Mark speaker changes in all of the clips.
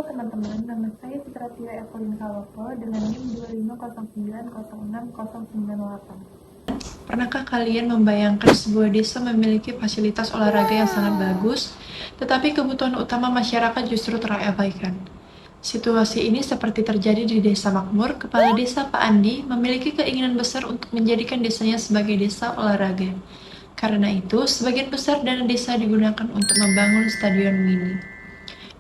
Speaker 1: Halo teman-teman, nama saya Citra Tira Evelyn Kaloko dengan NIM 250906098.
Speaker 2: Pernahkah kalian membayangkan sebuah desa memiliki fasilitas olahraga yang sangat bagus, tetapi kebutuhan utama masyarakat justru terabaikan? Situasi ini seperti terjadi di Desa Makmur. Kepala Desa Pak Andi memiliki keinginan besar untuk menjadikan desanya sebagai desa olahraga. Karena itu, sebagian besar dana desa digunakan untuk membangun stadion mini.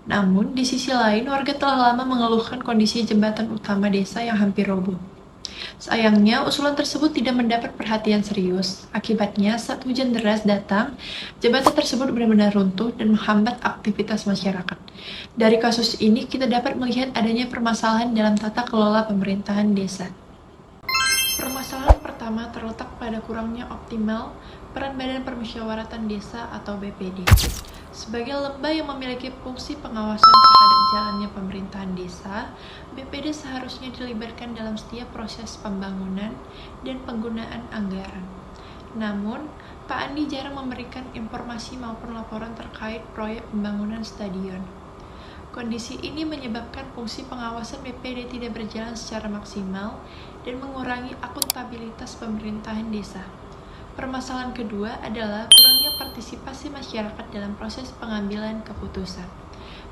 Speaker 2: Namun, di sisi lain, warga telah lama mengeluhkan kondisi jembatan utama desa yang hampir roboh. Sayangnya, usulan tersebut tidak mendapat perhatian serius. Akibatnya, saat hujan deras datang, jembatan tersebut benar-benar runtuh dan menghambat aktivitas masyarakat. Dari kasus ini, kita dapat melihat adanya permasalahan dalam tata kelola pemerintahan desa. Permasalahan pertama terletak pada kurangnya optimal peran Badan Permusyawaratan Desa atau BPD. Sebagai lembaga yang memiliki fungsi pengawasan terhadap jalannya pemerintahan desa, BPD seharusnya dilibatkan dalam setiap proses pembangunan dan penggunaan anggaran. Namun, Pak Andi jarang memberikan informasi maupun laporan terkait proyek pembangunan stadion. Kondisi ini menyebabkan fungsi pengawasan BPD tidak berjalan secara maksimal dan mengurangi akuntabilitas pemerintahan desa. Permasalahan kedua adalah kurangnya partisipasi masyarakat dalam proses pengambilan keputusan.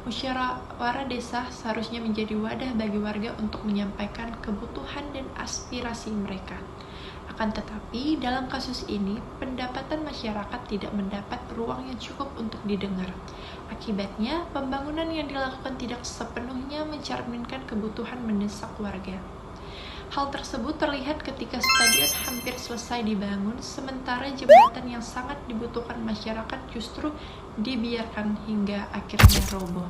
Speaker 2: Musyawarah desa seharusnya menjadi wadah bagi warga untuk menyampaikan kebutuhan dan aspirasi mereka. Akan tetapi, dalam kasus ini, pendapatan masyarakat tidak mendapat ruang yang cukup untuk didengar. Akibatnya, pembangunan yang dilakukan tidak sepenuhnya mencerminkan kebutuhan mendesak warga. Hal tersebut terlihat ketika stadion hampir selesai dibangun, sementara jembatan yang sangat dibutuhkan masyarakat justru dibiarkan hingga akhirnya roboh.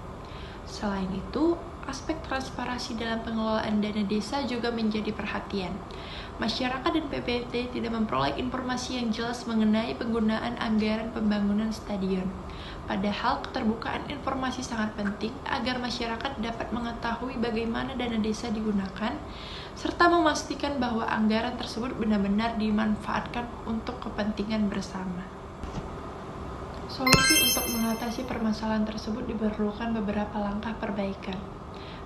Speaker 2: Selain itu, aspek transparansi dalam pengelolaan dana desa juga menjadi perhatian. Masyarakat dan BPD tidak memperoleh informasi yang jelas mengenai penggunaan anggaran pembangunan stadion. Padahal keterbukaan informasi sangat penting agar masyarakat dapat mengetahui bagaimana dana desa digunakan, serta memastikan bahwa anggaran tersebut benar-benar dimanfaatkan untuk kepentingan bersama. Solusi untuk mengatasi permasalahan tersebut diperlukan beberapa langkah perbaikan.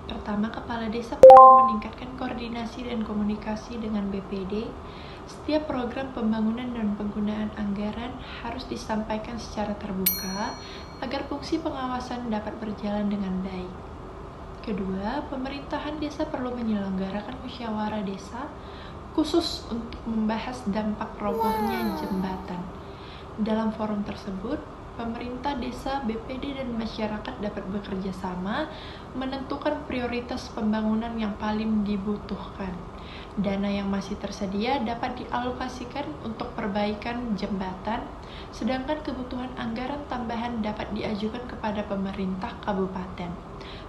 Speaker 2: Pertama, kepala desa perlu meningkatkan koordinasi dan komunikasi dengan BPD. Setiap program pembangunan dan penggunaan anggaran harus disampaikan secara terbuka agar fungsi pengawasan dapat berjalan dengan baik. Kedua, pemerintahan desa perlu menyelenggarakan musyawarah desa khusus untuk membahas dampak robohnya jembatan. Dalam forum tersebut, pemerintah desa, BPD, dan masyarakat dapat bekerja sama menentukan prioritas pembangunan yang paling dibutuhkan. Dana yang masih tersedia dapat dialokasikan untuk perbaikan jembatan, sedangkan kebutuhan anggaran tambahan dapat diajukan kepada pemerintah kabupaten.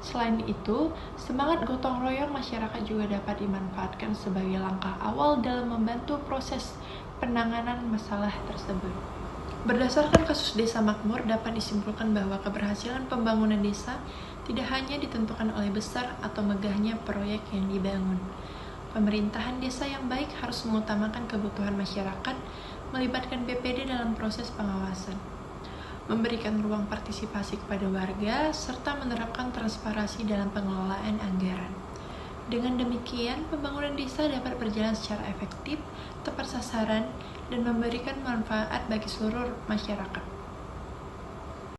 Speaker 2: Selain itu, semangat gotong royong masyarakat juga dapat dimanfaatkan sebagai langkah awal dalam membantu proses penanganan masalah tersebut. Berdasarkan kasus Desa Makmur, dapat disimpulkan bahwa keberhasilan pembangunan desa tidak hanya ditentukan oleh besar atau megahnya proyek yang dibangun. Pemerintahan desa yang baik harus mengutamakan kebutuhan masyarakat, melibatkan BPD dalam proses pengawasan, memberikan ruang partisipasi kepada warga, serta menerapkan transparansi dalam pengelolaan anggaran. Dengan demikian, pembangunan desa dapat berjalan secara efektif, tepat sasaran, dan memberikan manfaat bagi seluruh masyarakat.